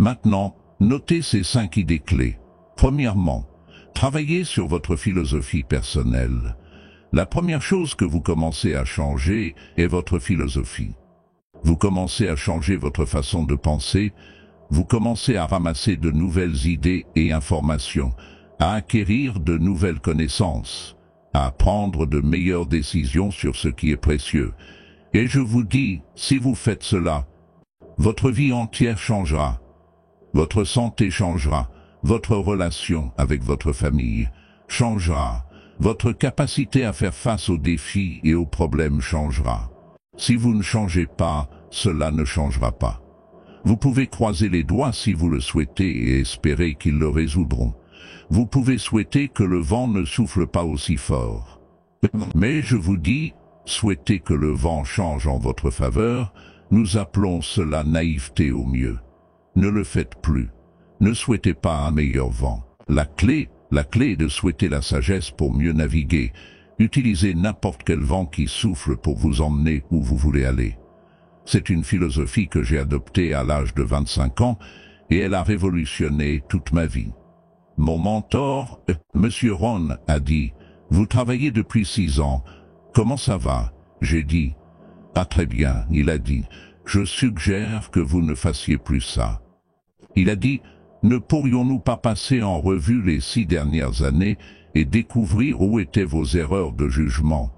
Maintenant, notez ces 5 idées clés. Premièrement, travaillez sur votre philosophie personnelle. La première chose que vous commencez à changer est votre philosophie. Vous commencez à changer votre façon de penser, vous commencez à ramasser de nouvelles idées et informations, à acquérir de nouvelles connaissances, à prendre de meilleures décisions sur ce qui est précieux. Et je vous dis, si vous faites cela, votre vie entière changera. Votre santé changera, votre relation avec votre famille changera, votre capacité à faire face aux défis et aux problèmes changera. Si vous ne changez pas, cela ne changera pas. Vous pouvez croiser les doigts si vous le souhaitez et espérer qu'ils le résoudront. Vous pouvez souhaiter que le vent ne souffle pas aussi fort. Mais je vous dis, souhaitez que le vent change en votre faveur, nous appelons cela naïveté au mieux. Ne le faites plus. Ne souhaitez pas un meilleur vent. La clé est de souhaiter la sagesse pour mieux naviguer. Utilisez n'importe quel vent qui souffle pour vous emmener où vous voulez aller. C'est une philosophie que j'ai adoptée à l'âge de 25 ans et elle a révolutionné toute ma vie. Mon mentor, Monsieur Ron, a dit « Vous travaillez depuis 6 ans. Comment ça va ?» J'ai dit « Pas très bien. » Il a dit « Je suggère que vous ne fassiez plus ça. » Il a dit « Ne pourrions-nous pas passer en revue les 6 dernières années et découvrir où étaient vos erreurs de jugement ?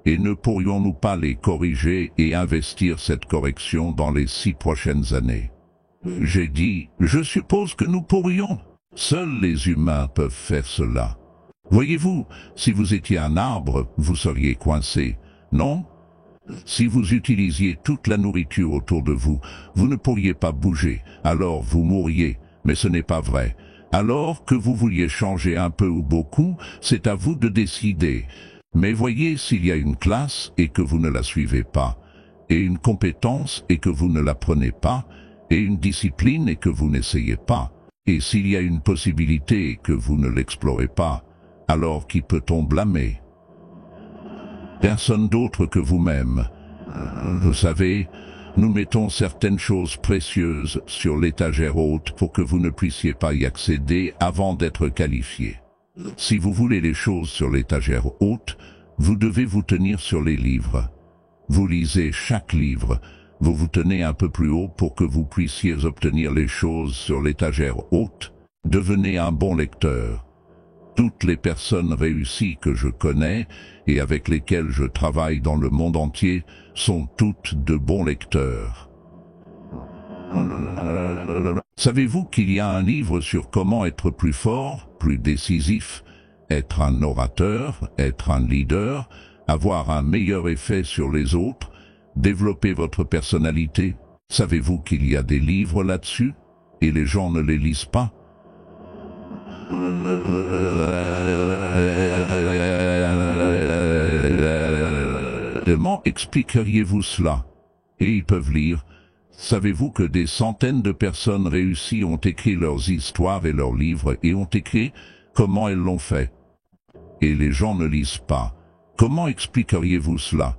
Et ne pourrions-nous pas les corriger et investir cette correction dans les 6 prochaines années ?» J'ai dit « Je suppose que nous pourrions. Seuls les humains peuvent faire cela. Voyez-vous, si vous étiez un arbre, vous seriez coincé, non ? Si vous utilisiez toute la nourriture autour de vous, vous ne pourriez pas bouger, alors vous mourriez, mais ce n'est pas vrai. Alors que vous vouliez changer un peu ou beaucoup, c'est à vous de décider. Mais voyez, s'il y a une classe et que vous ne la suivez pas, et une compétence et que vous ne l'apprenez pas, et une discipline et que vous n'essayez pas, et s'il y a une possibilité et que vous ne l'explorez pas, alors qui peut-on blâmer ? Personne d'autre que vous-même. Vous savez, nous mettons certaines choses précieuses sur l'étagère haute pour que vous ne puissiez pas y accéder avant d'être qualifié. Si vous voulez les choses sur l'étagère haute, vous devez vous tenir sur les livres. Vous lisez chaque livre, vous vous tenez un peu plus haut pour que vous puissiez obtenir les choses sur l'étagère haute. Devenez un bon lecteur. Toutes les personnes réussies que je connais et avec lesquelles je travaille dans le monde entier sont toutes de bons lecteurs. Savez-vous qu'il y a un livre sur comment être plus fort, plus décisif, être un orateur, être un leader, avoir un meilleur effet sur les autres, développer votre personnalité? Savez-vous qu'il y a des livres là-dessus et les gens ne les lisent pas? Comment expliqueriez-vous cela? Et ils peuvent lire. Savez-vous que des centaines de personnes réussies ont écrit leurs histoires et leurs livres et ont écrit comment elles l'ont fait? Et les gens ne lisent pas. Comment expliqueriez-vous cela?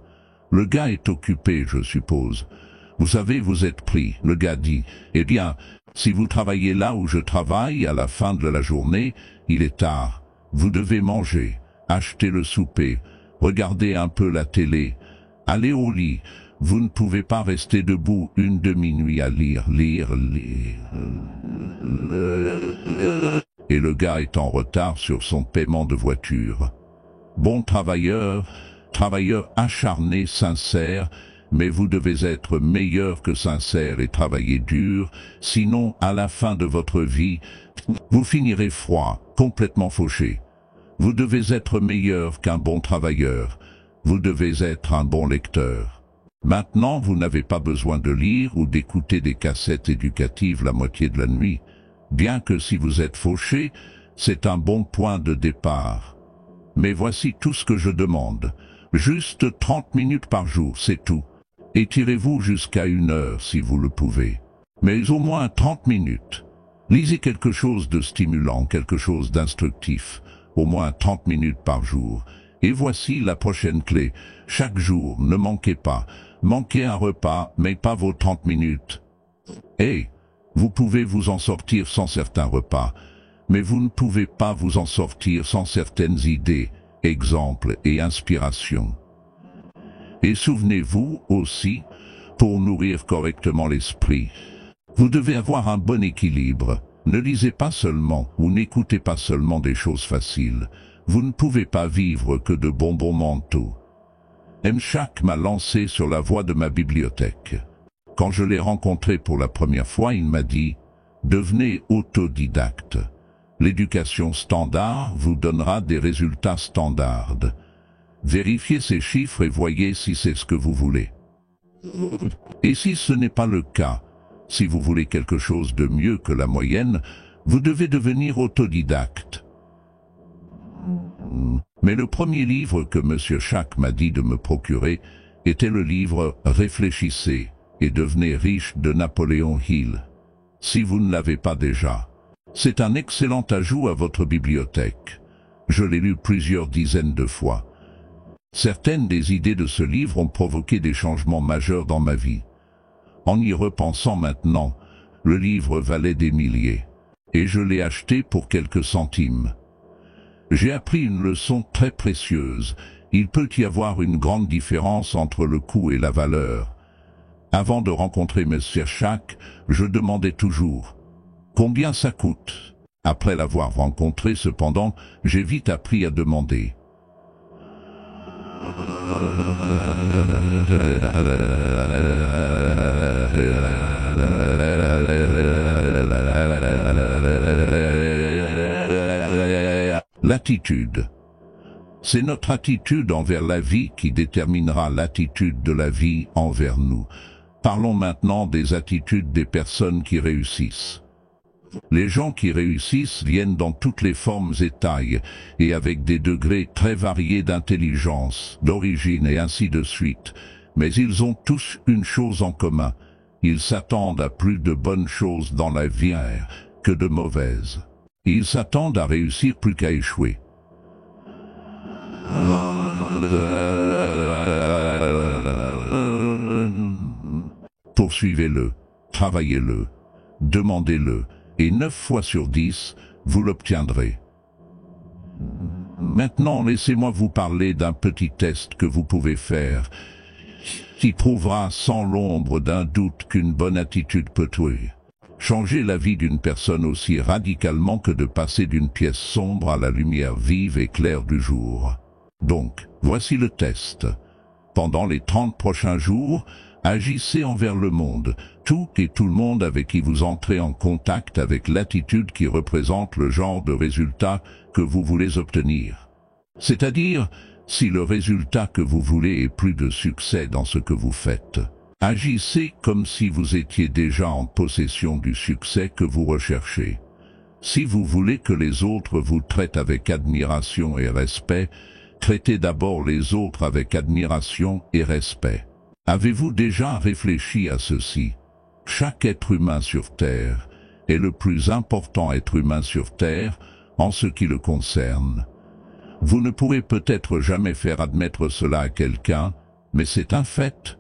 Le gars est occupé, je suppose. Vous savez, vous êtes pris. Le gars dit, eh bien, si vous travaillez là où je travaille, à la fin de la journée, il est tard. Vous devez manger, acheter le souper, regarder un peu la télé, aller au lit. Vous ne pouvez pas rester debout une demi-nuit à lire. Et le gars est en retard sur son paiement de voiture. Bon travailleur acharné, sincère, mais vous devez être meilleur que sincère et travailler dur, sinon, à la fin de votre vie, vous finirez froid, complètement fauché. Vous devez être meilleur qu'un bon travailleur. Vous devez être un bon lecteur. Maintenant, vous n'avez pas besoin de lire ou d'écouter des cassettes éducatives la moitié de la nuit. Bien que si vous êtes fauché, c'est un bon point de départ. Mais voici tout ce que je demande. Juste 30 minutes par jour, c'est tout. Étirez-vous jusqu'à 1 heure si vous le pouvez. Mais au moins 30 minutes. Lisez quelque chose de stimulant, quelque chose d'instructif. Au moins 30 minutes par jour. Et voici la prochaine clé. Chaque jour, ne manquez pas. Manquez un repas, mais pas vos 30 minutes. Vous pouvez vous en sortir sans certains repas, mais vous ne pouvez pas vous en sortir sans certaines idées, exemples et inspirations. Et souvenez-vous aussi, pour nourrir correctement l'esprit, vous devez avoir un bon équilibre. Ne lisez pas seulement ou n'écoutez pas seulement des choses faciles. Vous ne pouvez pas vivre que de bonbons mentaux. M. Chak m'a lancé sur la voie de ma bibliothèque. Quand je l'ai rencontré pour la première fois, il m'a dit « Devenez autodidacte. L'éducation standard vous donnera des résultats standards. Vérifiez ces chiffres et voyez si c'est ce que vous voulez. Et si ce n'est pas le cas, si vous voulez quelque chose de mieux que la moyenne, vous devez devenir autodidacte. » Mais le premier livre que M. Chak m'a dit de me procurer était le livre « Réfléchissez et devenez riche » de Napoléon Hill. Si vous ne l'avez pas déjà, c'est un excellent ajout à votre bibliothèque. Je l'ai lu plusieurs dizaines de fois. Certaines des idées de ce livre ont provoqué des changements majeurs dans ma vie. En y repensant maintenant, le livre valait des milliers, et je l'ai acheté pour quelques centimes. J'ai appris une leçon très précieuse. Il peut y avoir une grande différence entre le coût et la valeur. Avant de rencontrer M. Chak, je demandais toujours « Combien ça coûte ?» Après l'avoir rencontré, cependant, j'ai vite appris à demander. L'attitude. C'est notre attitude envers la vie qui déterminera l'attitude de la vie envers nous. Parlons maintenant des attitudes des personnes qui réussissent. Les gens qui réussissent viennent dans toutes les formes et tailles, et avec des degrés très variés d'intelligence, d'origine et ainsi de suite. Mais ils ont tous une chose en commun. Ils s'attendent à plus de bonnes choses dans la vie que de mauvaises. Ils s'attendent à réussir plus qu'à échouer. Poursuivez-le, travaillez-le, demandez-le, et 9 fois sur 10, vous l'obtiendrez. Maintenant, laissez-moi vous parler d'un petit test que vous pouvez faire, qui prouvera sans l'ombre d'un doute qu'une bonne attitude peut tuer. Changer la vie d'une personne aussi radicalement que de passer d'une pièce sombre à la lumière vive et claire du jour. Donc, voici le test. Pendant les 30 prochains jours, agissez envers le monde, tout et tout le monde avec qui vous entrez en contact avec l'attitude qui représente le genre de résultat que vous voulez obtenir. C'est-à-dire, si le résultat que vous voulez est plus de succès dans ce que vous faites. Agissez comme si vous étiez déjà en possession du succès que vous recherchez. Si vous voulez que les autres vous traitent avec admiration et respect, traitez d'abord les autres avec admiration et respect. Avez-vous déjà réfléchi à ceci? Chaque être humain sur Terre est le plus important être humain sur Terre en ce qui le concerne. Vous ne pourrez peut-être jamais faire admettre cela à quelqu'un, mais c'est un fait.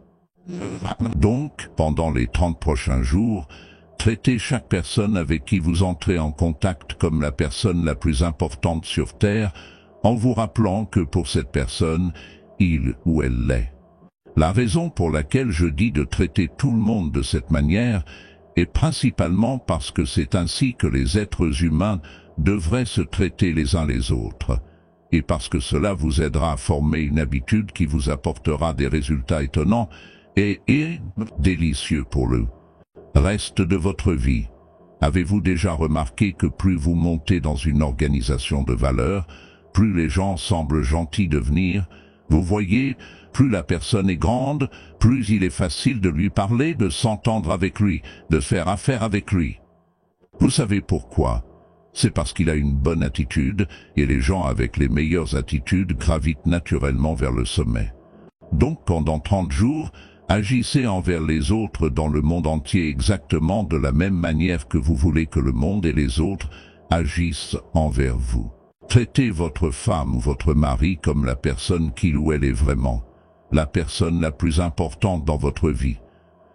Donc, pendant les 30 prochains jours, traitez chaque personne avec qui vous entrez en contact comme la personne la plus importante sur Terre, en vous rappelant que pour cette personne, il ou elle l'est. La raison pour laquelle je dis de traiter tout le monde de cette manière est principalement parce que c'est ainsi que les êtres humains devraient se traiter les uns les autres, et parce que cela vous aidera à former une habitude qui vous apportera des résultats étonnants et délicieux pour le reste de votre vie. Avez-vous déjà remarqué que plus vous montez dans une organisation de valeurs, plus les gens semblent gentils devenir? Vous voyez, plus la personne est grande, plus il est facile de lui parler, de s'entendre avec lui, de faire affaire avec lui. Vous savez pourquoi? C'est parce qu'il a une bonne attitude, et les gens avec les meilleures attitudes gravitent naturellement vers le sommet. Donc pendant 30 jours, agissez envers les autres dans le monde entier exactement de la même manière que vous voulez que le monde et les autres agissent envers vous. Traitez votre femme ou votre mari comme la personne qu'il ou elle est vraiment, la personne la plus importante dans votre vie.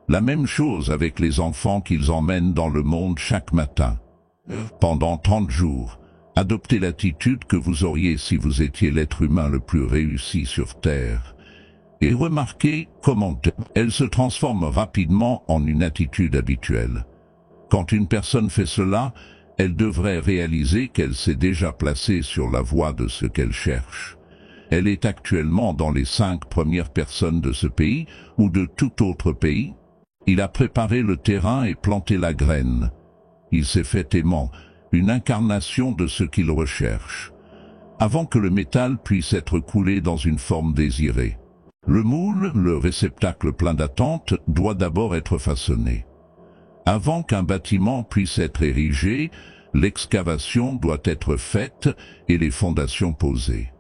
La même chose avec les enfants qu'ils emmènent dans le monde chaque matin. Pendant 30 jours, adoptez l'attitude que vous auriez si vous étiez l'être humain le plus réussi sur Terre. Et remarquez comment elle se transforme rapidement en une attitude habituelle. Quand une personne fait cela, elle devrait réaliser qu'elle s'est déjà placée sur la voie de ce qu'elle cherche. Elle est actuellement dans les 5 premières personnes de ce pays ou de tout autre pays. Il a préparé le terrain et planté la graine. Il s'est fait aimant, une incarnation de ce qu'il recherche. Avant que le métal puisse être coulé dans une forme désirée. Le moule, le réceptacle plein d'attentes, doit d'abord être façonné. Avant qu'un bâtiment puisse être érigé, l'excavation doit être faite et les fondations posées.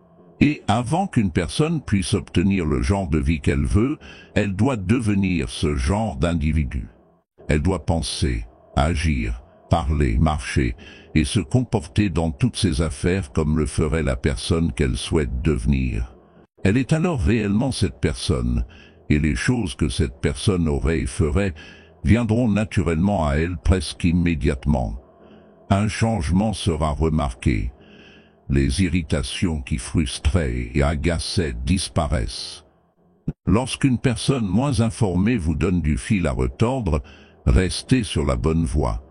Et avant qu'une personne puisse obtenir le genre de vie qu'elle veut, elle doit devenir ce genre d'individu. Elle doit penser, agir, parler, marcher et se comporter dans toutes ses affaires comme le ferait la personne qu'elle souhaite devenir. Elle est alors réellement cette personne, et les choses que cette personne aurait et ferait viendront naturellement à elle presque immédiatement. Un changement sera remarqué. Les irritations qui frustraient et agaçaient disparaissent. Lorsqu'une personne moins informée vous donne du fil à retordre, restez sur la bonne voie.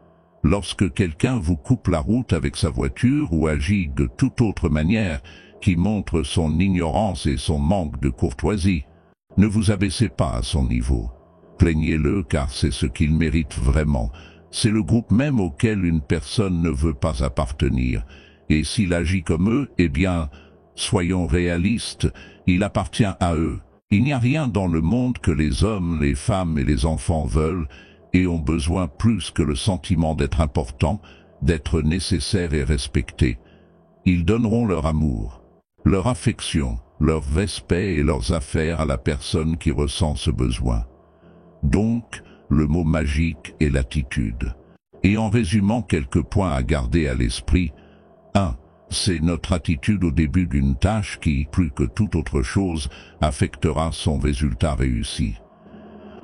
Lorsque quelqu'un vous coupe la route avec sa voiture ou agit de toute autre manière qui montre son ignorance et son manque de courtoisie, ne vous abaissez pas à son niveau. Plaignez-le car c'est ce qu'il mérite vraiment. C'est le groupe même auquel une personne ne veut pas appartenir. Et s'il agit comme eux, eh bien, soyons réalistes, il appartient à eux. Il n'y a rien dans le monde que les hommes, les femmes et les enfants veulent et ont besoin plus que le sentiment d'être important, d'être nécessaire et respecté. Ils donneront leur amour, leur affection, leur respect et leurs affaires à la personne qui ressent ce besoin. Donc, le mot magique est l'attitude. Et en résumant quelques points à garder à l'esprit, 1. C'est notre attitude au début d'une tâche qui, plus que toute autre chose, affectera son résultat réussi.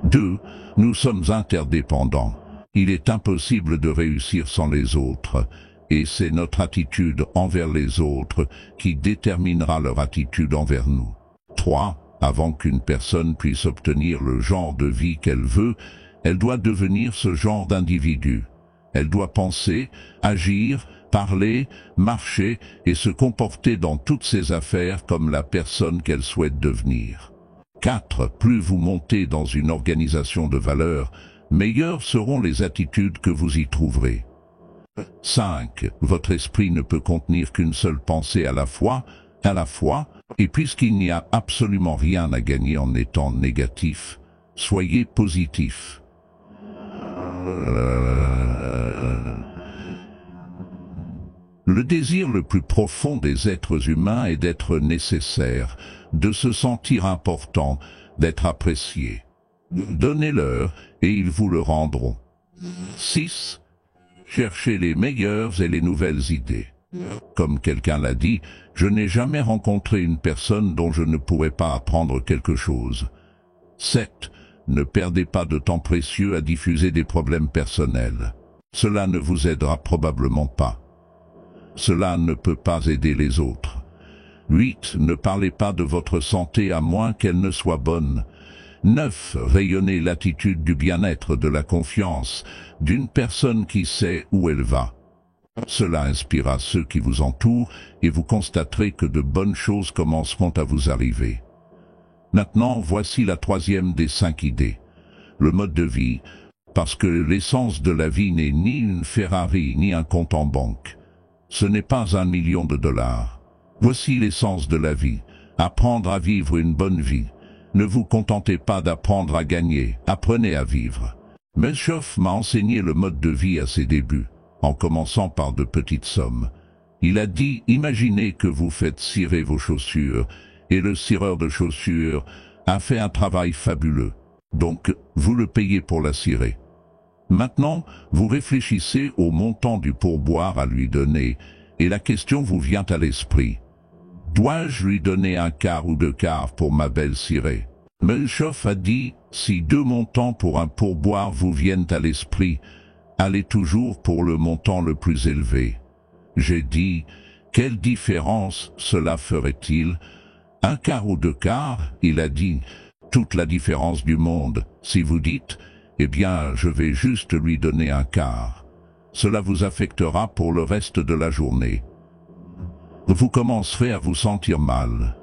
2. Nous sommes interdépendants. Il est impossible de réussir sans les autres, et c'est notre attitude envers les autres qui déterminera leur attitude envers nous. 3. Avant qu'une personne puisse obtenir le genre de vie qu'elle veut, elle doit devenir ce genre d'individu. Elle doit penser, agir, parler, marcher et se comporter dans toutes ses affaires comme la personne qu'elle souhaite devenir. 4. Plus vous montez dans une organisation de valeurs, meilleures seront les attitudes que vous y trouverez. 5. Votre esprit ne peut contenir qu'une seule pensée à la fois, et puisqu'il n'y a absolument rien à gagner en étant négatif, soyez positif. Le désir le plus profond des êtres humains est d'être nécessaire, de se sentir important, d'être apprécié. Donnez-leur et ils vous le rendront. 6. Cherchez les meilleures et les nouvelles idées. Comme quelqu'un l'a dit, je n'ai jamais rencontré une personne dont je ne pourrais pas apprendre quelque chose. 7. Ne perdez pas de temps précieux à diffuser des problèmes personnels. Cela ne vous aidera probablement pas. Cela ne peut pas aider les autres. 8. Ne parlez pas de votre santé à moins qu'elle ne soit bonne. 9. Rayonnez l'attitude du bien-être, de la confiance, d'une personne qui sait où elle va. Cela inspirera ceux qui vous entourent et vous constaterez que de bonnes choses commenceront à vous arriver. Maintenant, voici la 3e des 5 idées. Le mode de vie, parce que l'essence de la vie n'est ni une Ferrari ni un compte en banque. Ce n'est pas $1 million. Voici l'essence de la vie, apprendre à vivre une bonne vie. Ne vous contentez pas d'apprendre à gagner, apprenez à vivre. Melchoff m'a enseigné le mode de vie à ses débuts, en commençant par de petites sommes. Il a dit, imaginez que vous faites cirer vos chaussures, et le cireur de chaussures a fait un travail fabuleux. Donc, vous le payez pour la cirer. Maintenant, vous réfléchissez au montant du pourboire à lui donner, et la question vous vient à l'esprit. Dois-je lui donner 1/4 ou 2/4 pour ma belle cirée? Melchoff a dit, si deux montants pour un pourboire vous viennent à l'esprit, allez toujours pour le montant le plus élevé. J'ai dit, quelle différence cela ferait-il? Un quart ou deux quarts? Il a dit, toute la différence du monde. Si vous dites, eh bien, je vais juste lui donner un quart. Cela vous affectera pour le reste de la journée. Vous commencerez à vous sentir mal.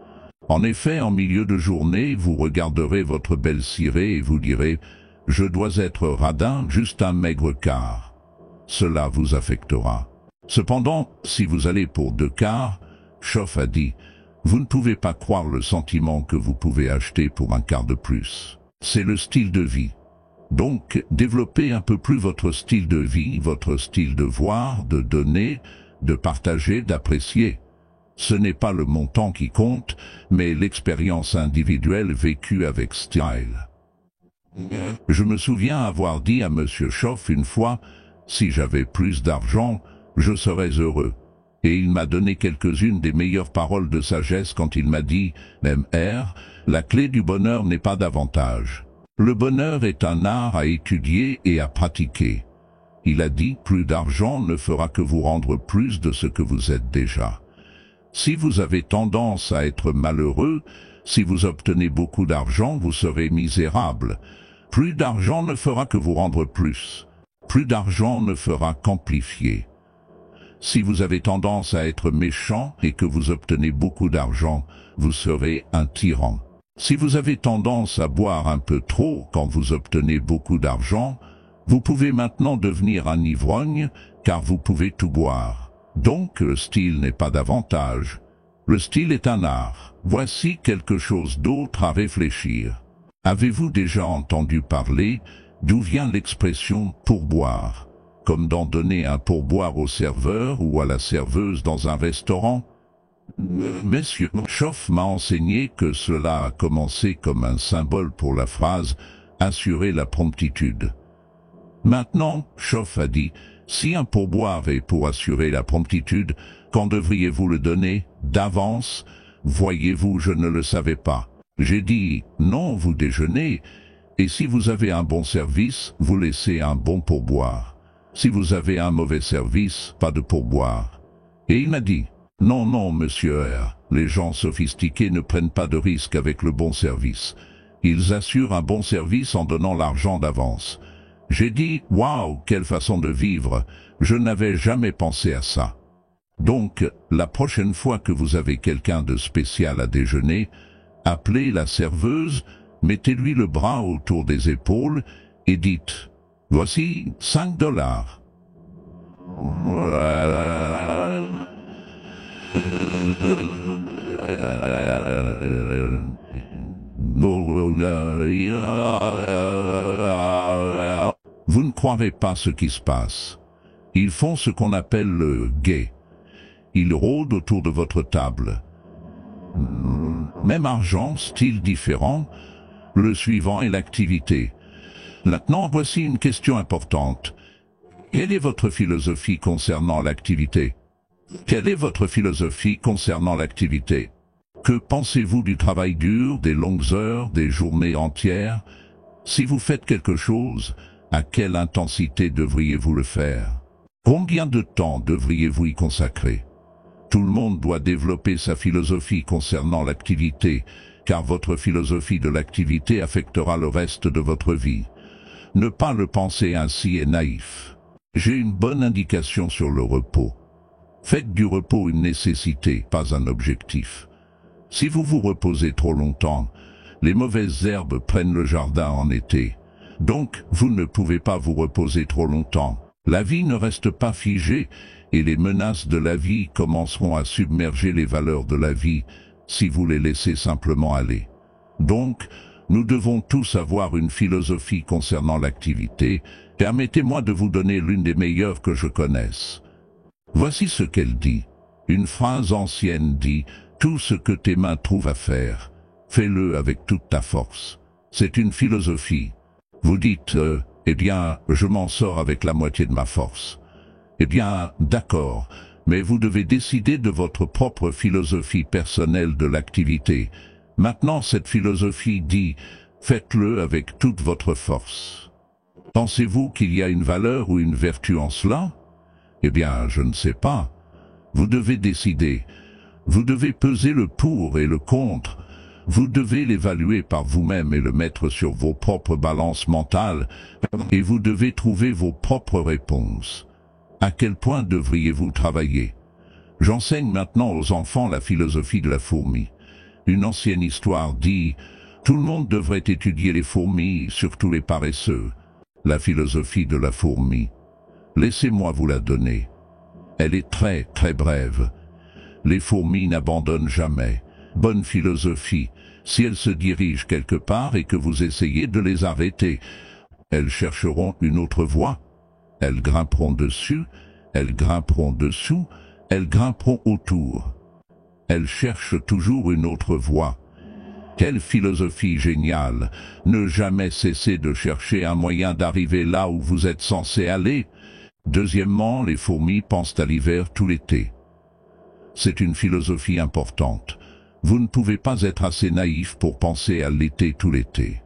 En effet, en milieu de journée, vous regarderez votre belle cirée et vous direz « Je dois être radin, juste un maigre quart ». Cela vous affectera. Cependant, si vous allez pour deux quarts, Choff a dit « Vous ne pouvez pas croire le sentiment que vous pouvez acheter pour un quart de plus. C'est le style de vie. Donc, développez un peu plus votre style de vie, votre style de voir, de donner, de partager, d'apprécier. Ce n'est pas le montant qui compte, mais l'expérience individuelle vécue avec style. Je me souviens avoir dit à Monsieur Choff une fois, si j'avais plus d'argent, je serais heureux. Et il m'a donné quelques-unes des meilleures paroles de sagesse quand il m'a dit, MR, la clé du bonheur n'est pas davantage. Le bonheur est un art à étudier et à pratiquer. Il a dit, plus d'argent ne fera que vous rendre plus de ce que vous êtes déjà. Si vous avez tendance à être malheureux, si vous obtenez beaucoup d'argent, vous serez misérable. Plus d'argent ne fera que vous rendre plus. Plus d'argent ne fera qu'amplifier. Si vous avez tendance à être méchant et que vous obtenez beaucoup d'argent, vous serez un tyran. Si vous avez tendance à boire un peu trop quand vous obtenez beaucoup d'argent, vous pouvez maintenant devenir un ivrogne, car vous pouvez tout boire. Donc le style n'est pas davantage. Le style est un art. Voici quelque chose d'autre à réfléchir. Avez-vous déjà entendu parler d'où vient l'expression pourboire, comme d'en donner un pourboire au serveur ou à la serveuse dans un restaurant? Monsieur Choff m'a enseigné que cela a commencé comme un symbole pour la phrase « assurer la promptitude ». Maintenant, Choff a dit « Si un pourboire est pour assurer la promptitude, quand devriez-vous le donner? D'avance? Voyez-vous, je ne le savais pas. » J'ai dit « Non, vous déjeunez, et si vous avez un bon service, vous laissez un bon pourboire. Si vous avez un mauvais service, pas de pourboire. » Et il m'a dit « Non, non, monsieur R, les gens sophistiqués ne prennent pas de risques avec le bon service. Ils assurent un bon service en donnant l'argent d'avance. » J'ai dit « Waouh, quelle façon de vivre, je n'avais jamais pensé à ça. » Donc, la prochaine fois que vous avez quelqu'un de spécial à déjeuner, appelez la serveuse, mettez-lui le bras autour des épaules et dites « Voici 5 $. » Vous ne croirez pas ce qui se passe. Ils font ce qu'on appelle le guet. Ils rôdent autour de votre table. Même argent, style différent. Le suivant est l'activité. Maintenant, voici une question importante. Quelle est votre philosophie concernant l'activité? Quelle est votre philosophie concernant l'activité? Que pensez-vous du travail dur, des longues heures, des journées entières? Si vous faites quelque chose, à quelle intensité devriez-vous le faire? Combien de temps devriez-vous y consacrer? Tout le monde doit développer sa philosophie concernant l'activité, car votre philosophie de l'activité affectera le reste de votre vie. Ne pas le penser ainsi est naïf. J'ai une bonne indication sur le repos. Faites du repos une nécessité, pas un objectif. Si vous vous reposez trop longtemps, les mauvaises herbes prennent le jardin en été. Donc, vous ne pouvez pas vous reposer trop longtemps. La vie ne reste pas figée, et les menaces de la vie commenceront à submerger les valeurs de la vie, si vous les laissez simplement aller. Donc, nous devons tous avoir une philosophie concernant l'activité. Permettez-moi de vous donner l'une des meilleures que je connaisse. Voici ce qu'elle dit. Une phrase ancienne dit « Tout ce que tes mains trouvent à faire, fais-le avec toute ta force. » C'est une philosophie. Vous dites « Eh bien, je m'en sors avec la moitié de ma force. » Eh bien, d'accord, mais vous devez décider de votre propre philosophie personnelle de l'activité. Maintenant cette philosophie dit, faites-le avec toute votre force. Pensez-vous qu'il y a une valeur ou une vertu en cela? Eh bien, je ne sais pas. Vous devez décider. Vous devez peser le pour et le contre. Vous devez l'évaluer par vous-même et le mettre sur vos propres balances mentales, et vous devez trouver vos propres réponses. À quel point devriez-vous travailler? J'enseigne maintenant aux enfants la philosophie de la fourmi. Une ancienne histoire dit, tout le monde devrait étudier les fourmis, surtout les paresseux. La philosophie de la fourmi. Laissez-moi vous la donner. Elle est très, très brève. Les fourmis n'abandonnent jamais. Bonne philosophie. Si elles se dirigent quelque part et que vous essayez de les arrêter, elles chercheront une autre voie. Elles grimperont dessus, elles grimperont dessous, elles grimperont autour. Elles cherchent toujours une autre voie. Quelle philosophie géniale! Ne jamais cesser de chercher un moyen d'arriver là où vous êtes censé aller. Deuxièmement, les fourmis pensent à l'hiver tout l'été. C'est une philosophie importante. Vous ne pouvez pas être assez naïf pour penser à l'été tout l'été.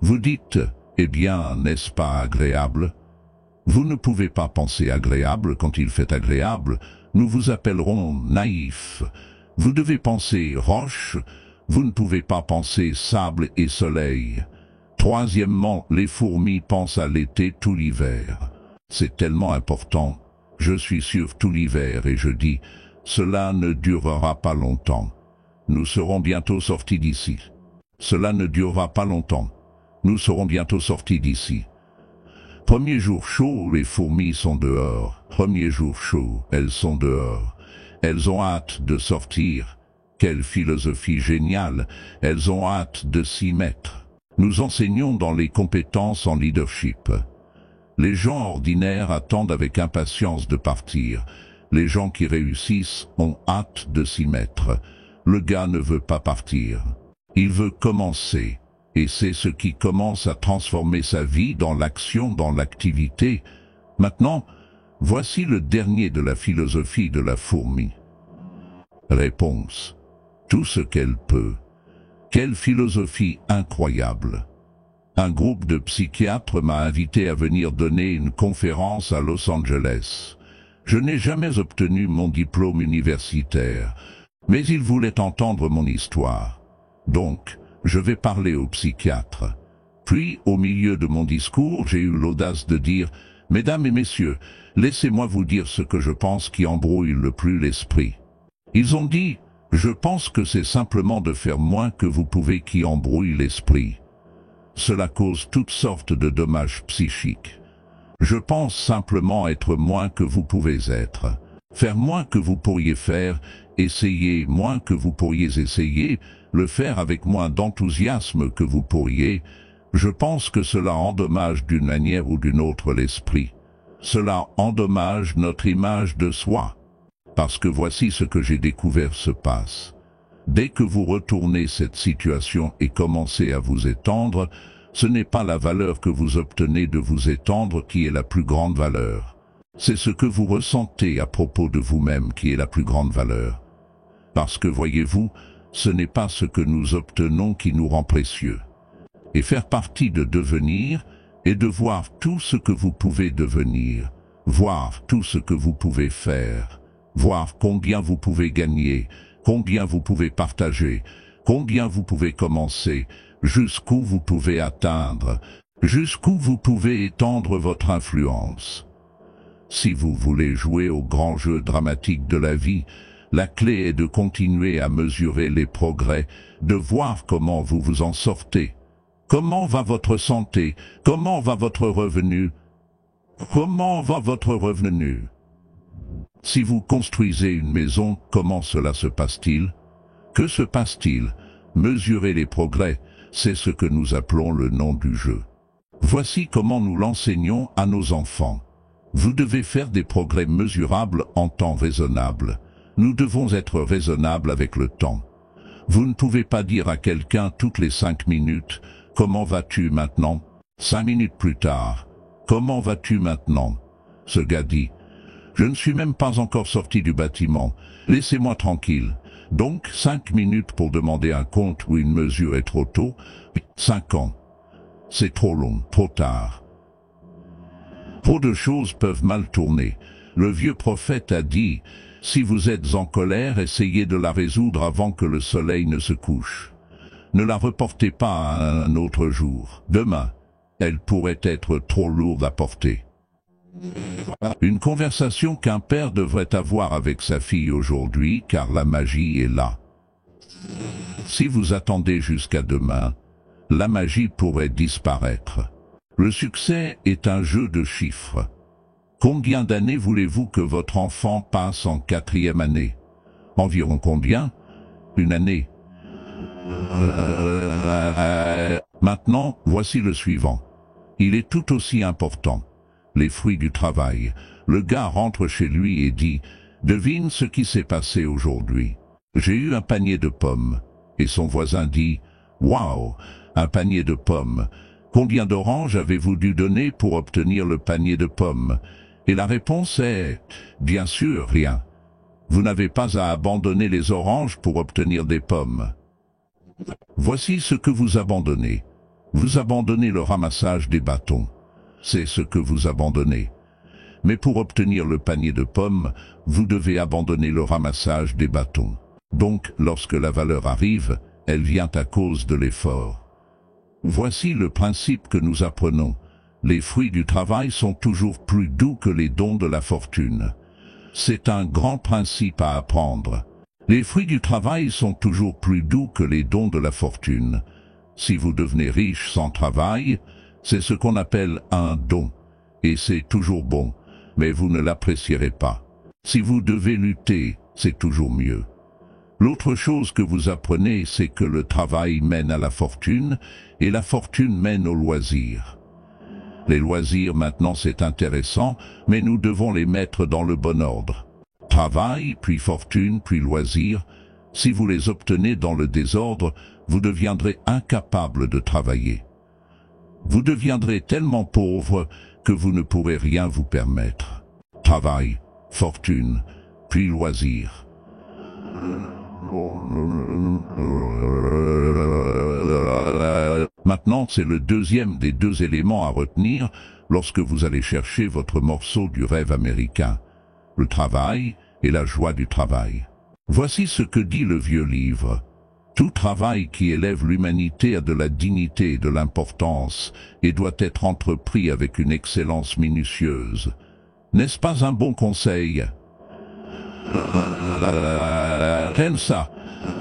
Vous dites, eh bien, n'est-ce pas agréable? Vous ne pouvez pas penser agréable quand il fait agréable. Nous vous appellerons naïf. Vous devez penser roche. Vous ne pouvez pas penser sable et soleil. Troisièmement, les fourmis pensent à l'été tout l'hiver. C'est tellement important. Je suis sûr tout l'hiver et je dis, cela ne durera pas longtemps. Nous serons bientôt sortis d'ici. Cela ne durera pas longtemps. Nous serons bientôt sortis d'ici. Premier jour chaud, les fourmis sont dehors. Premier jour chaud, elles sont dehors. Elles ont hâte de sortir. Quelle philosophie géniale! Elles ont hâte de s'y mettre. Nous enseignons dans les compétences en leadership. Les gens ordinaires attendent avec impatience de partir. Les gens qui réussissent ont hâte de s'y mettre. Le gars ne veut pas partir. Il veut commencer. Et c'est ce qui commence à transformer sa vie dans l'action, dans l'activité. Maintenant, voici le dernier de la philosophie de la fourmi. Réponse. Tout ce qu'elle peut. Quelle philosophie incroyable! Un groupe de psychiatres m'a invité à venir donner une conférence à Los Angeles. Je n'ai jamais obtenu mon diplôme universitaire, mais ils voulaient entendre mon histoire. Donc, je vais parler aux psychiatres. Puis, au milieu de mon discours, j'ai eu l'audace de dire « Mesdames et messieurs, laissez-moi vous dire ce que je pense qui embrouille le plus l'esprit. » Ils ont dit « Je pense que c'est simplement de faire moins que vous pouvez qui embrouille l'esprit. » Cela cause toutes sortes de dommages psychiques. Je pense simplement être moins que vous pouvez être. Faire moins que vous pourriez faire, essayer moins que vous pourriez essayer, le faire avec moins d'enthousiasme que vous pourriez. Je pense que cela endommage d'une manière ou d'une autre l'esprit. Cela endommage notre image de soi. Parce que voici ce que j'ai découvert se passe. Dès que vous retournez cette situation et commencez à vous étendre, ce n'est pas la valeur que vous obtenez de vous étendre qui est la plus grande valeur. C'est ce que vous ressentez à propos de vous-même qui est la plus grande valeur. Parce que voyez-vous, ce n'est pas ce que nous obtenons qui nous rend précieux. Et faire partie de devenir est de voir tout ce que vous pouvez devenir, voir tout ce que vous pouvez faire, voir combien vous pouvez gagner, combien vous pouvez partager, combien vous pouvez commencer, jusqu'où vous pouvez atteindre, jusqu'où vous pouvez étendre votre influence. Si vous voulez jouer au grand jeu dramatique de la vie, la clé est de continuer à mesurer les progrès, de voir comment vous vous en sortez. Comment va votre santé? Comment va votre revenu? Comment va votre revenu? Si vous construisez une maison, comment cela se passe-t-il? Que se passe-t-il? Mesurer les progrès, c'est ce que nous appelons le nom du jeu. Voici comment nous l'enseignons à nos enfants. Vous devez faire des progrès mesurables en temps raisonnable. Nous devons être raisonnables avec le temps. Vous ne pouvez pas dire à quelqu'un toutes les 5 minutes, « Comment vas-tu maintenant ?» 5 minutes plus tard, « Comment vas-tu maintenant ?» Ce gars dit, « Je ne suis même pas encore sorti du bâtiment. Laissez-moi tranquille. Donc 5 minutes pour demander un compte ou une mesure est trop tôt. 5 ans. C'est trop long, trop tard. Trop de choses peuvent mal tourner. Le vieux prophète a dit, si vous êtes en colère, essayez de la résoudre avant que le soleil ne se couche. Ne la reportez pas à un autre jour. Demain, elle pourrait être trop lourde à porter. Une conversation qu'un père devrait avoir avec sa fille aujourd'hui, car la magie est là. Si vous attendez jusqu'à demain, la magie pourrait disparaître. Le succès est un jeu de chiffres. Combien d'années voulez-vous que votre enfant passe en 4e année? Environ combien? Une année. Maintenant, voici le suivant. Il est tout aussi important. Les fruits du travail. Le gars rentre chez lui et dit, devine ce qui s'est passé aujourd'hui. J'ai eu un panier de pommes. Et son voisin dit, waouh, un panier de pommes. Combien d'oranges avez-vous dû donner pour obtenir le panier de pommes? Et la réponse est, bien sûr, rien. Vous n'avez pas à abandonner les oranges pour obtenir des pommes. Voici ce que vous abandonnez. Vous abandonnez le ramassage des bâtons. C'est ce que vous abandonnez. Mais pour obtenir le panier de pommes, vous devez abandonner le ramassage des bâtons. Donc, lorsque la valeur arrive, elle vient à cause de l'effort. Voici le principe que nous apprenons. Les fruits du travail sont toujours plus doux que les dons de la fortune. C'est un grand principe à apprendre. Les fruits du travail sont toujours plus doux que les dons de la fortune. Si vous devenez riche sans travail, c'est ce qu'on appelle un don. Et c'est toujours bon, mais vous ne l'apprécierez pas. Si vous devez lutter, c'est toujours mieux. L'autre chose que vous apprenez, c'est que le travail mène à la fortune, et la fortune mène au loisir. Les loisirs maintenant c'est intéressant, mais nous devons les mettre dans le bon ordre. Travail, puis fortune, puis loisir. Si vous les obtenez dans le désordre, vous deviendrez incapable de travailler. Vous deviendrez tellement pauvre que vous ne pourrez rien vous permettre. Travail, fortune, puis loisir. Maintenant, c'est le deuxième des deux éléments à retenir lorsque vous allez chercher votre morceau du rêve américain. Le travail et la joie du travail. Voici ce que dit le vieux livre. Tout travail qui élève l'humanité a de la dignité et de l'importance et doit être entrepris avec une excellence minutieuse. N'est-ce pas un bon conseil? T'aimes ça?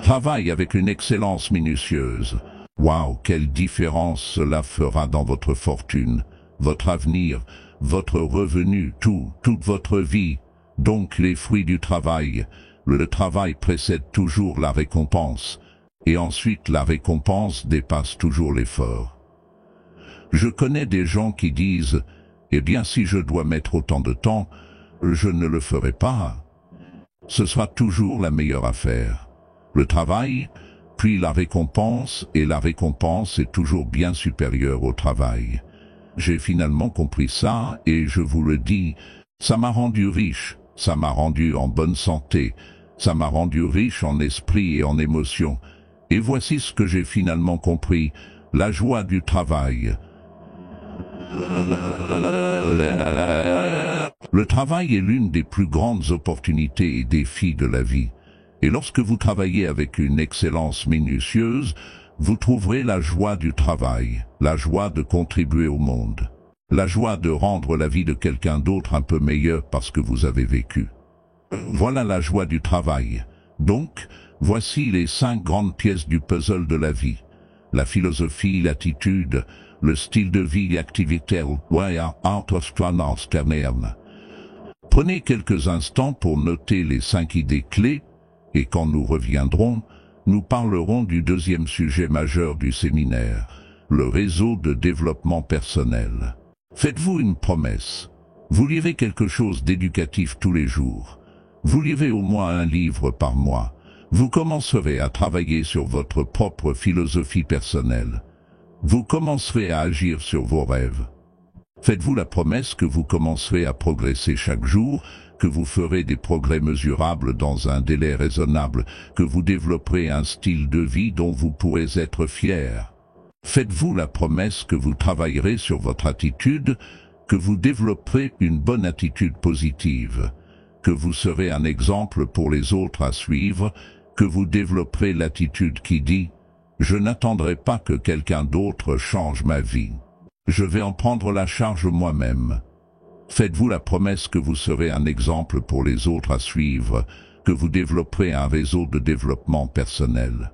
Travaille avec une excellence minutieuse. Waouh, quelle différence cela fera dans votre fortune, votre avenir, votre revenu, toute votre vie. Donc les fruits du travail. Le travail précède toujours la récompense. Et ensuite la récompense dépasse toujours l'effort. Je connais des gens qui disent, eh bien si je dois mettre autant de temps, je ne le ferai pas. Ce sera toujours la meilleure affaire. Le travail, puis la récompense, et la récompense est toujours bien supérieure au travail. J'ai finalement compris ça, et je vous le dis, ça m'a rendu riche, ça m'a rendu en bonne santé, ça m'a rendu riche en esprit et en émotion. Et voici ce que j'ai finalement compris, la joie du travail. Le travail est l'une des plus grandes opportunités et défis de la vie. Et lorsque vous travaillez avec une excellence minutieuse, vous trouverez la joie du travail, la joie de contribuer au monde, la joie de rendre la vie de quelqu'un d'autre un peu meilleure parce que vous avez vécu. Voilà la joie du travail. Donc, voici les 5 grandes pièces du puzzle de la vie. La philosophie, l'attitude, le style de vie, l'activité, Prenez quelques instants pour noter les 5 idées clés, et quand nous reviendrons, nous parlerons du deuxième sujet majeur du séminaire, le réseau de développement personnel. Faites-vous une promesse. Vous lirez quelque chose d'éducatif tous les jours. Vous lirez au moins un livre par mois. Vous commencerez à travailler sur votre propre philosophie personnelle. Vous commencerez à agir sur vos rêves. Faites-vous la promesse que vous commencerez à progresser chaque jour, que vous ferez des progrès mesurables dans un délai raisonnable, que vous développerez un style de vie dont vous pourrez être fier. Faites-vous la promesse que vous travaillerez sur votre attitude, que vous développerez une bonne attitude positive, que vous serez un exemple pour les autres à suivre, que vous développerez l'attitude qui dit « Je n'attendrai pas que quelqu'un d'autre change ma vie. Je vais en prendre la charge moi-même. » Faites-vous la promesse que vous serez un exemple pour les autres à suivre, que vous développerez un réseau de développement personnel.